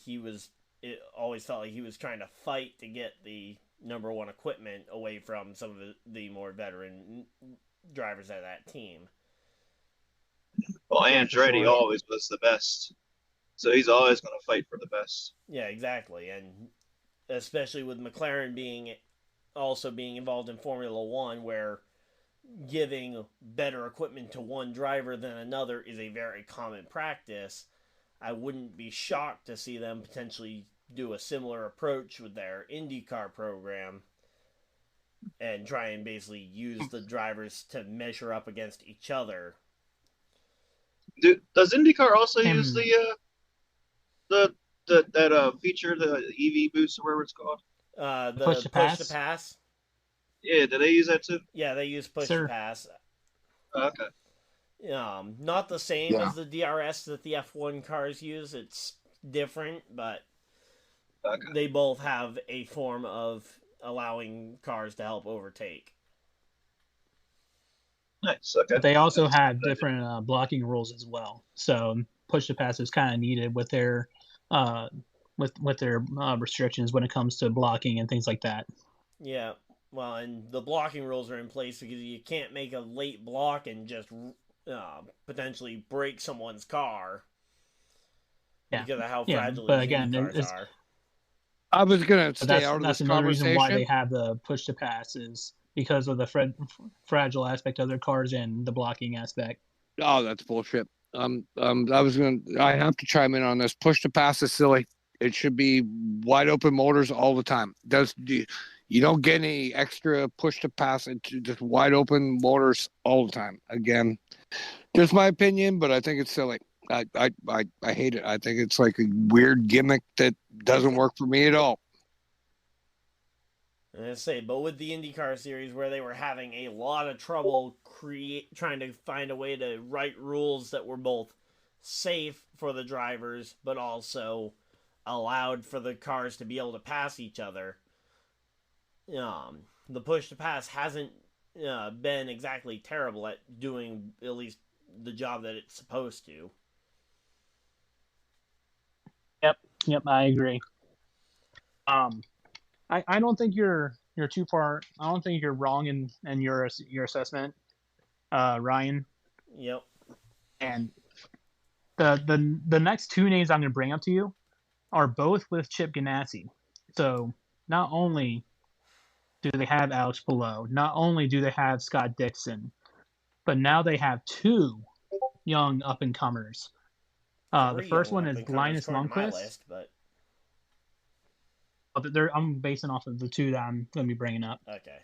it always felt like he was trying to fight to get the number 1 equipment away from some of the more veteran drivers at that team. Well, Andretti always was the best, so he's always going to fight for the best. Yeah, exactly, and especially with McLaren being involved in Formula One, where giving better equipment to one driver than another is a very common practice, I wouldn't be shocked to see them potentially do a similar approach with their IndyCar program and try and basically use the drivers to measure up against each other. Does IndyCar also And use the that feature, the EV boost or whatever it's called? The push to pass. Yeah, do they use that too? Yeah, they use push to pass. Okay. Not the same as the DRS that the F1 cars use. It's different, but they both have a form of allowing cars to help overtake. Nice. Okay. But they also have different blocking rules as well. So push to pass is kind of needed with their restrictions when it comes to blocking and things like that. Yeah. Well, and the blocking rules are in place because you can't make a late block and just potentially break someone's car because of how fragile these cars are. I was going to stay out of that's this another conversation. reason why they have the push to pass is because of the fragile aspect of their cars and the blocking aspect. Oh, that's bullshit. I have to chime in on this. Push to pass is silly. It should be wide open motors all the time. You don't get any extra push to pass. It's just wide open motors all the time. Again, just my opinion, but I think it's silly. I hate it. I think it's like a weird gimmick that doesn't work for me at all. I say, but with the IndyCar Series, where they were having a lot of trouble trying to find a way to write rules that were both safe for the drivers, but also allowed for the cars to be able to pass each other. The push to pass hasn't been exactly terrible at doing at least the job that it's supposed to. Yep, I agree. I don't think you're too far. I don't think you're wrong in your assessment, Ryan. Yep. And the next two names I'm going to bring up to you are both with Chip Ganassi. So not only do they have Alex Palou, not only do they have Scott Dixon, but now they have two young up and comers. The first one is Linus Lundqvist. I'm basing off of the two that I'm going to be bringing up. Okay.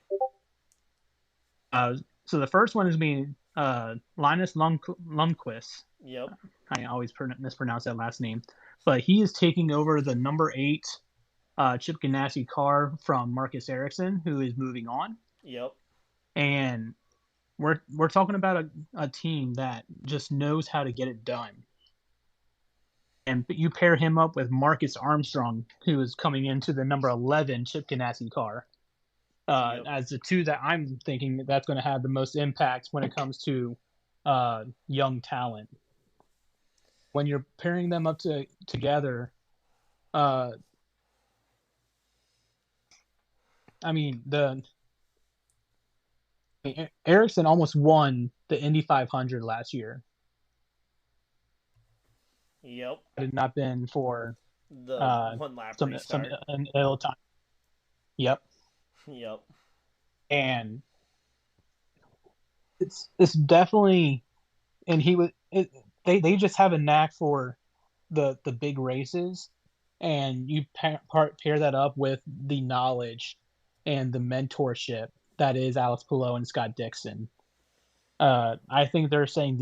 So the first one is being Linus Lundqvist. Yep. I always mispronounce that last name, but he is taking over the number 8 Chip Ganassi car from Marcus Ericsson, who is moving on. Yep. And we're talking about a team that just knows how to get it done. And you pair him up with Marcus Armstrong, who is coming into the number 11 Chip Ganassi car, as the two that I'm thinking that's going to have the most impact when it comes to young talent. When you're pairing them up together, Ericsson almost won the Indy 500 last year. Yep. Had it not been for the one lap restart. An ill time. Yep. Yep. And it's definitely, and they just have a knack for the big races, and you pair that up with the knowledge and the mentorship that is Alex Palou and Scott Dixon. I think they're saying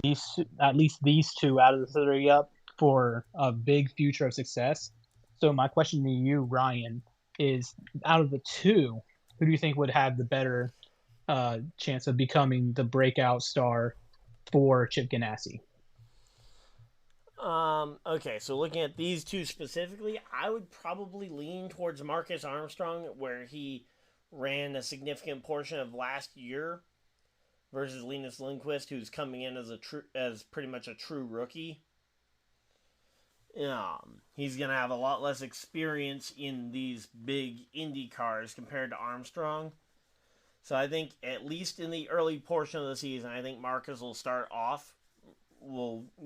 at least these two out of the three up for a big future of success. So my question to you, Ryan, is out of the two, who do you think would have the better chance of becoming the breakout star for Chip Ganassi? Okay, so looking at these two specifically, I would probably lean towards Marcus Armstrong, where he ran a significant portion of last year, versus Linus Lundqvist, who's coming in as pretty much a true rookie. He's going to have a lot less experience in these big Indy cars compared to Armstrong. So I think at least in the early portion of the season, I think Marcus will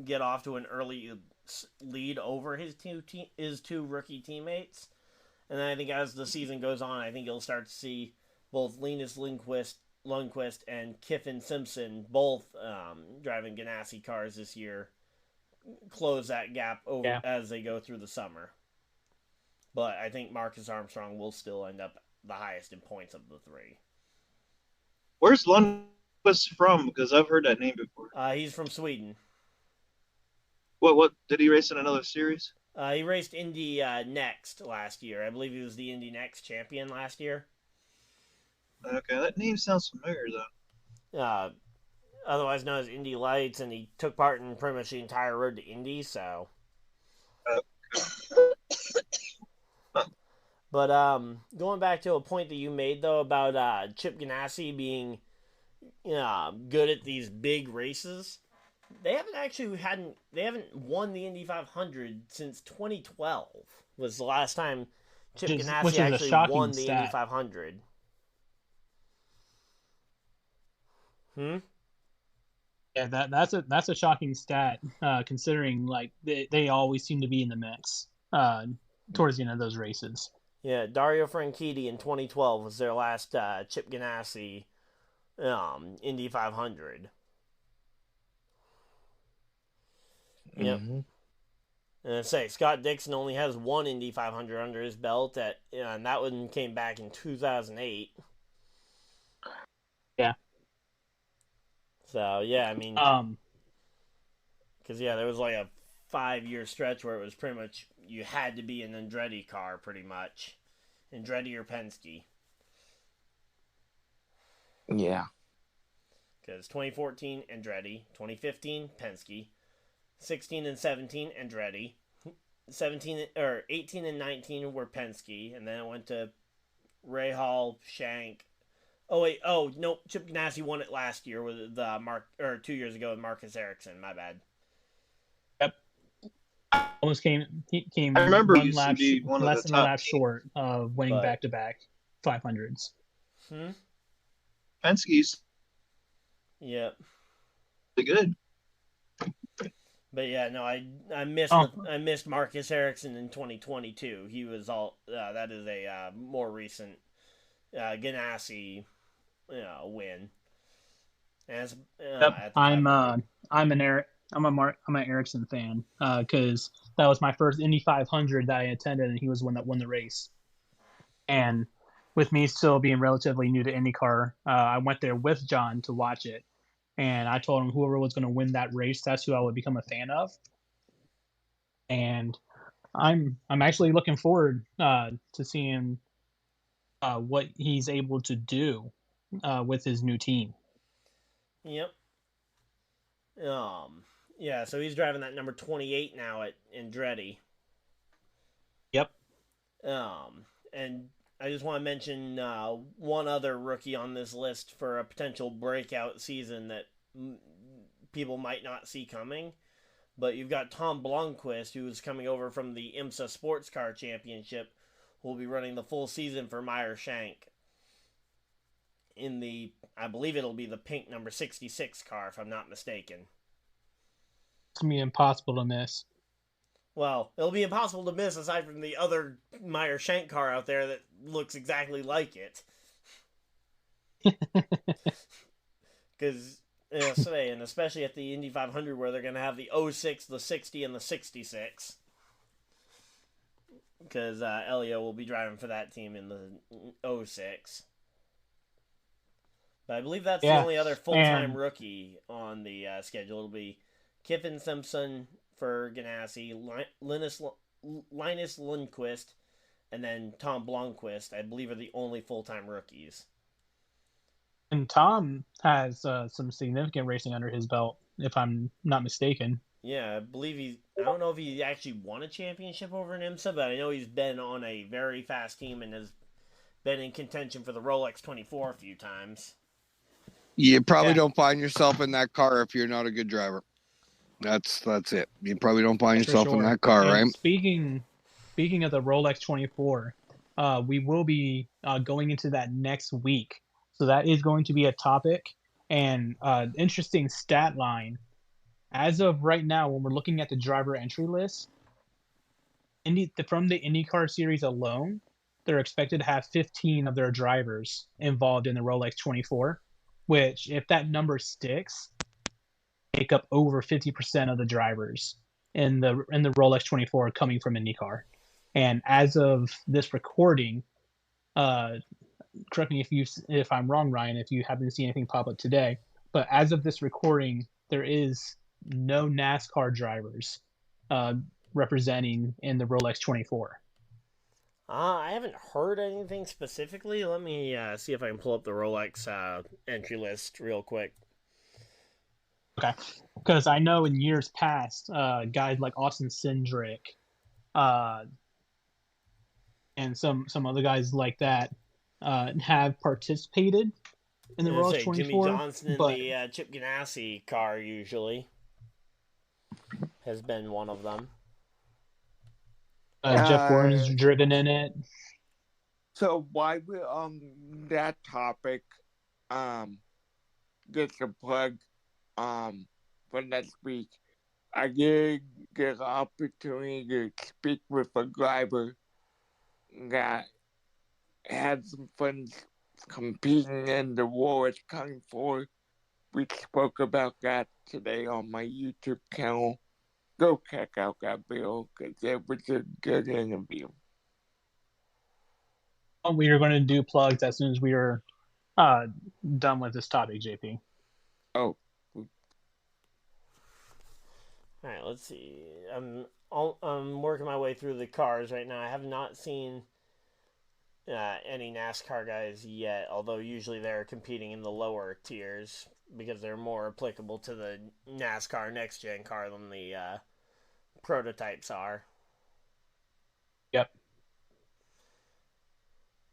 get off to an early lead over his two rookie teammates. And then I think as the season goes on, I think you'll start to see both Linus Lundqvist Lundqvist and Kiffin Simpson, both driving Ganassi cars this year, close that gap over as they go through the summer. But I think Marcus Armstrong will still end up the highest in points of the three. Where's Lundqvist from? Because I've heard that name before. He's from Sweden. What did he race in another series? He raced Indy Next last year. I believe he was the Indy Next champion last year. Okay, that name sounds familiar though. Otherwise known as Indy Lights, and he took part in pretty much the entire road to Indy. So, but going back to a point that you made though about Chip Ganassi being good at these big races, they haven't won the Indy 500 since 2012. Was the last time Chip Ganassi actually won the Indy 500. Yeah, that's a shocking stat, considering like they always seem to be in the mix towards the end of those races. Yeah, Dario Franchitti in 2012 was their last Chip Ganassi Indy 500. Yep. Mm-hmm. And I say Scott Dixon only has one Indy 500 under his belt, and that one came back in 2008. Yeah. So yeah, I mean, because there was like a 5-year stretch where it was pretty much you had to be an Andretti car, pretty much, Andretti or Penske. Yeah. Because 2014 Andretti, 2015 Penske, 16 and 17 Andretti, 18 and 19 were Penske, and then it went to Rahal, Shank. Oh wait, no, Chip Ganassi won it last year with 2 years ago with Marcus Ericsson. My bad. Yep. Almost came. I remember one used lap, to be one of less the than a top lap short of winning back-to-back 500s. Penske's. Yep. Pretty good. But yeah, no, I missed Marcus Ericsson in 2022. He was that is a more recent Ganassi win. As I'm an Ericsson fan because that was my first Indy 500 that I attended, and he was the one that won the race. And with me still being relatively new to IndyCar, I went there with John to watch it, and I told him whoever was going to win that race, that's who I would become a fan of. And I'm actually looking forward to seeing what he's able to do with his new team. Yep. Yeah, so he's driving that number 28 now at Andretti. Yep. And I just want to mention one other rookie on this list for a potential breakout season that people might not see coming. But you've got Tom Blomqvist, who's coming over from the IMSA Sports Car Championship, who will be running the full season for Meyer Shank. I believe it'll be the pink number 66 car, if I'm not mistaken. It's going to be impossible to miss. Well, it'll be impossible to miss aside from the other Meyer Shank car out there that looks exactly like it. Because, and especially at the Indy 500 where they're going to have the 06, the 60, and the 66. Because Elio will be driving for that team in the 06. But I believe that's the only other full-time rookie on the schedule. It'll be Kiffin Simpson for Ganassi, Linus Lundqvist, and then Tom Blomqvist, I believe, are the only full-time rookies. And Tom has some significant racing under his belt, if I'm not mistaken. Yeah, I believe I don't know if he actually won a championship over in IMSA, but I know he's been on a very fast team and has been in contention for the Rolex 24 a few times. You probably don't find yourself in that car if you're not a good driver. That's it. You probably don't find yourself in that car, right? Speaking of the Rolex 24, we will be going into that next week. So that is going to be a topic and interesting stat line. As of right now, when we're looking at the driver entry list, from the IndyCar Series alone, they're expected to have 15 of their drivers involved in the Rolex 24. which if that number sticks, make up over 50% of the drivers in the Rolex 24 coming from IndyCar. And as of this recording, correct me if I'm wrong, Ryan, if you haven't seen anything pop up today, but as of this recording, there is no NASCAR drivers representing in the Rolex 24. I haven't heard anything specifically. Let me see if I can pull up the Rolex entry list real quick. Okay, because I know in years past, guys like Austin Cindric, and some other guys like that have participated in the Rolex 24. Jimmy Johnson in but the Chip Ganassi car usually has been one of them. Jeff Gordon's driven in it. So while we're on that topic, just a plug for next week. I did get an opportunity to speak with a driver that had some friends competing in the Rolex 24. We spoke about that today on my YouTube channel. Go check out that video because it was a good interview. We are going to do plugs as soon as we are done with this topic, JP. Oh. All right, let's see. I'm working my way through the cars right now. I have not seen any NASCAR guys yet, although usually they're competing in the lower tiers because they're more applicable to the NASCAR next gen car than the prototypes are. Yep.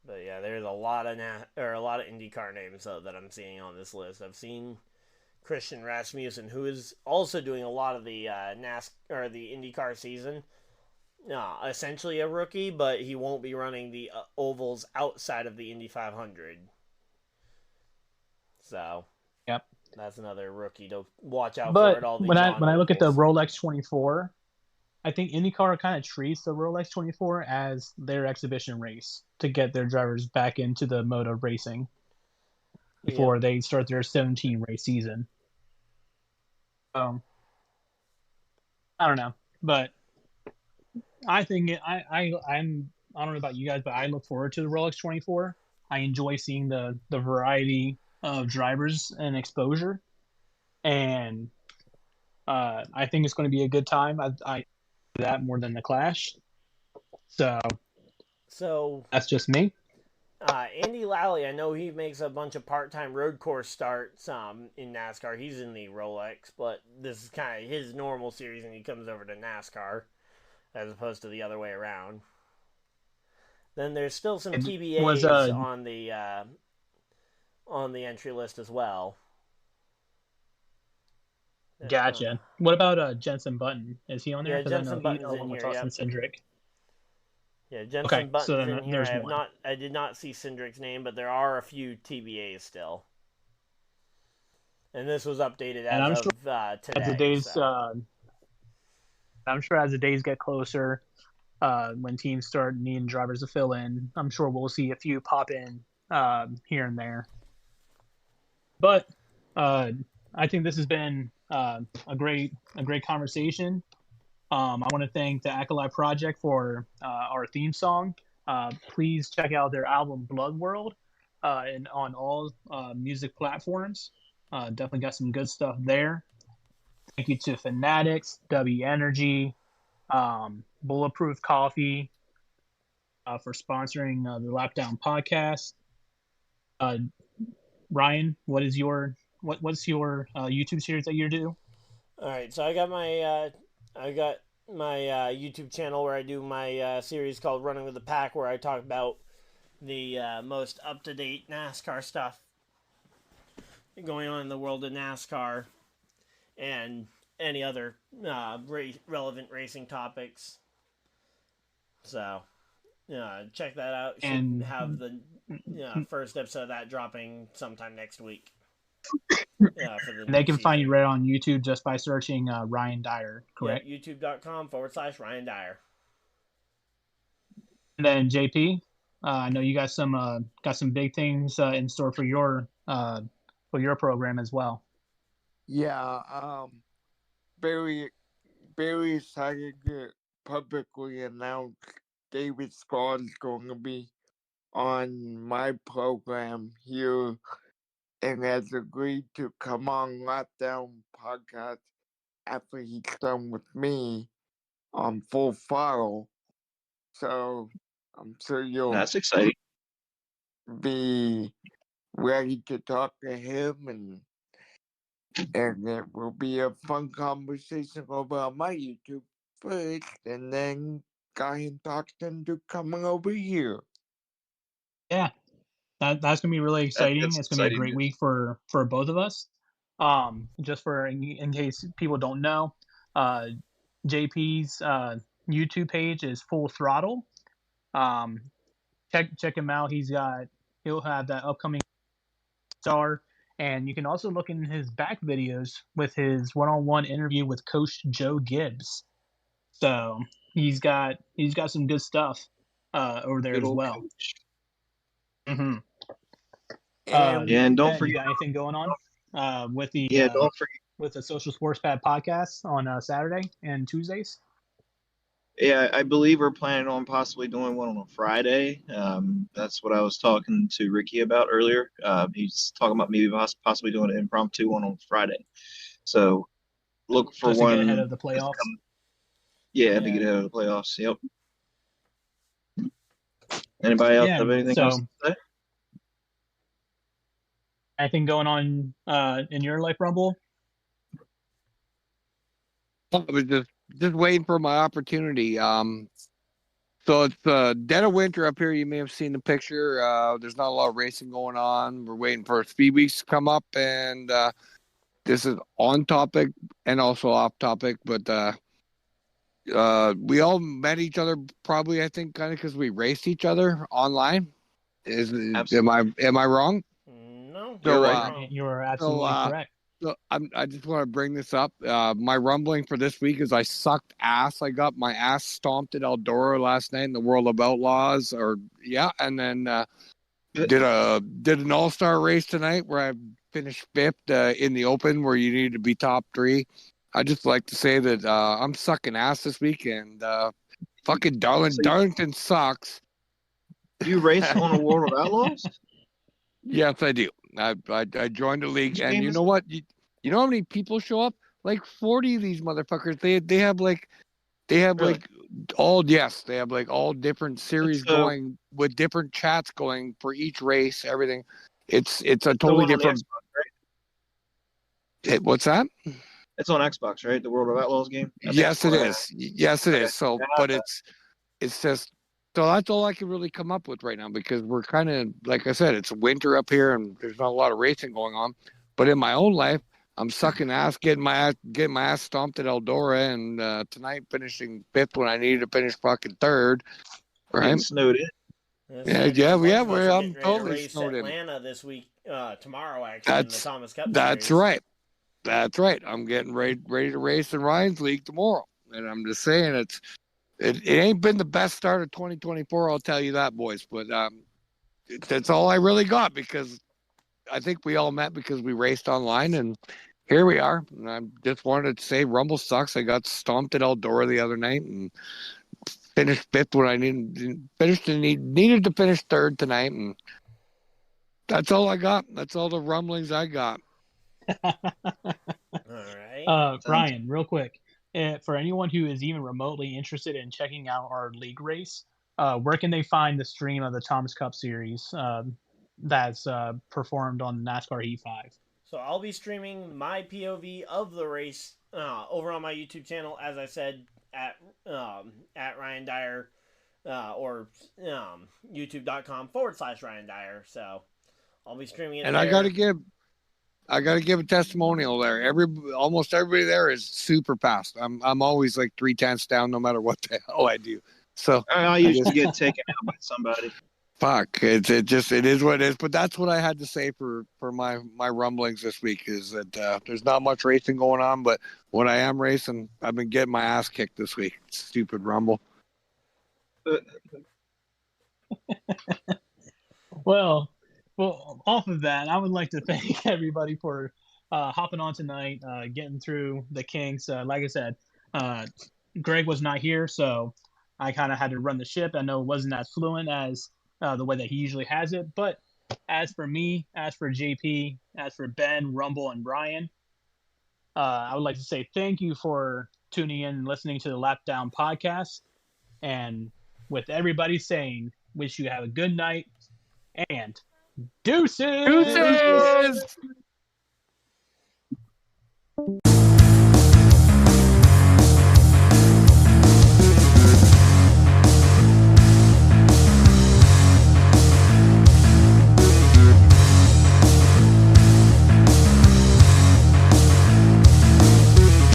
But yeah, there's a lot of IndyCar names though that I'm seeing on this list. I've seen Christian Rasmussen, who is also doing a lot of the the IndyCar season. Essentially a rookie, but he won't be running the ovals outside of the Indy 500. So, yep, that's another rookie to watch out but for at all the when I look at the Rolex 24, I think IndyCar kind of treats the Rolex 24 as their exhibition race to get their drivers back into the mode of racing before they start their 17 race season. I don't know, but I think I don't know about you guys, but I look forward to the Rolex 24. I enjoy seeing the variety of drivers and exposure, and I think it's going to be a good time. I do that more than the Clash, so that's just me. Andy Lally, I know he makes a bunch of part-time road course starts in NASCAR. He's in the Rolex, but this is kind of his normal series, and he comes over to NASCAR as opposed to the other way around. Then there's still some TBAs on the entry list as well. Gotcha. What about Jenson Button? Is he on there? Yeah, Jenson Button's in here. Austin Cindric. Yeah, Jenson Button's in here. I did not see Cindric's name, but there are a few TBAs still. And this was updated as of today. As the days, I'm sure as the days get closer, when teams start needing drivers to fill in, I'm sure we'll see a few pop in here and there. But I think this has been a great conversation. I want to thank the Alkyli Project for our theme song. Please check out their album Blood World and on all music platforms. Definitely got some good stuff there. Thank you to Fanatics, W Energy, Bulletproof Coffee for sponsoring the Lapdown podcast. Ryan, what's your YouTube series that you do? All right, so I got my YouTube channel where I do my series called Running with the Pack, where I talk about the most up-to-date NASCAR stuff going on in the world of NASCAR and any other relevant racing topics. So, check that out. Should have the first episode of that dropping sometime next week. They can find you right on YouTube just by searching Ryan Dyer, correct? Yeah, youtube.com/Ryan Dyer. And then JP, I know you got some big things in store for your your program as well. Yeah, very, very excited to publicly announce David Scott's going to be on my program here and has agreed to come on Lockdown Podcast after he's done with me on Full Throttle. So I'm sure you'll That's exciting. be ready to talk to him, and it will be a fun conversation over on my YouTube first, and then got him talking to coming over here. Yeah, that's gonna be really exciting. That's It's gonna be a exciting great news. week for both of us. Just for in case people don't know, JP's YouTube page is Full Throttle. Um, check him out. He'll have that upcoming star, and you can also look in his back videos with his one-on-one interview with Coach Joe Gibbs. So he's got some good stuff over there Good as old well. coach. Mm-hmm. And Yeah, and don't Ben, you forget. got anything going on with the Yeah, don't forget. with the Social Sports Pad podcast on Saturday and Tuesdays? Yeah, I believe we're planning on possibly doing one on a Friday. That's what I was talking to Ricky about earlier. He's talking about maybe possibly doing an impromptu one on Friday. So look for Just to one. get ahead of the that's playoffs. coming. Yeah, to Yeah. get ahead of the playoffs. Yep. Anybody else have anything else to say? Anything going on in your life, Rumble? I was just waiting for my opportunity. So it's dead of winter up here. You may have seen the picture. There's not a lot of racing going on. We're waiting for speed weeks to come up, and this is on topic and also off topic. But we all met each other probably, I think, kind of because we raced each other online. Am I wrong? No, You're not right. wrong. You are absolutely correct. So I just want to bring this up. My rumbling for this week is I sucked ass. I got my ass stomped at Eldora last night in the World of Outlaws, and then did an all-star race tonight where I finished fifth in the Open, where you need to be top 3. I just like to say that I'm sucking ass this week, and fucking Darlington sucks. You race on a World of Outlaws? Yes, I do. I joined the league, and you know what? You know how many people show up? Like 40 of these motherfuckers. They have Really? all different series going with different chats going for each race. Everything. It's a totally different. Xbox, right? What's that? It's on Xbox, right? The World of Outlaws game. Yes, it is. Yes, it is. So, but it's just. So that's all I can really come up with right now, because we're kind of, like I said, it's winter up here and there's not a lot of racing going on. But in my own life, I'm sucking ass, getting my ass stomped at Eldora, and tonight finishing 5th when I needed to finish fucking 3rd. Right? Getting snowed in. I'm totally snowed in. Atlanta this week, tomorrow actually, in the Thomas Cup That's Series. right. That's right. I'm getting ready to race in Ryan's League tomorrow, and I'm just saying it ain't been the best start of 2024. I'll tell you that, boys. But that's all I really got, because I think we all met because we raced online, and here we are. And I just wanted to say Rumble sucks. I got stomped at Eldora the other night and finished 5th when I needed to finish 3rd tonight, and that's all I got. That's all the rumblings I got. All right. Ryan, real quick, for anyone who is even remotely interested in checking out our league race, where can they find the stream of the Thomas Cup Series that's performed on NASCAR Heat 5? So I'll be streaming my POV of the race over on my YouTube channel, as I said, at Ryan Dyer, or youtube.com/Ryan Dyer. So I'll be streaming it. And there. I gotta give a testimonial there. Almost everybody there is super fast. I'm always like 3/10 down, no matter what the hell I do. So I usually get taken out by somebody. Fuck, it is what it is. But that's what I had to say for my rumblings this week, is that there's not much racing going on, but when I am racing, I've been getting my ass kicked this week. Stupid Rumble. Well, Well, off of that, I would like to thank everybody for hopping on tonight, getting through the kinks. Like I said, uh, Greg was not here, so I kind of had to run the ship. I know it wasn't as fluent as the way that he usually has it, but as for me, as for JP, as for Ben, Rumble, and Brian, I would like to say thank you for tuning in and listening to the Lap Down podcast. And with everybody saying, wish you have a good night and deuces! Deuces!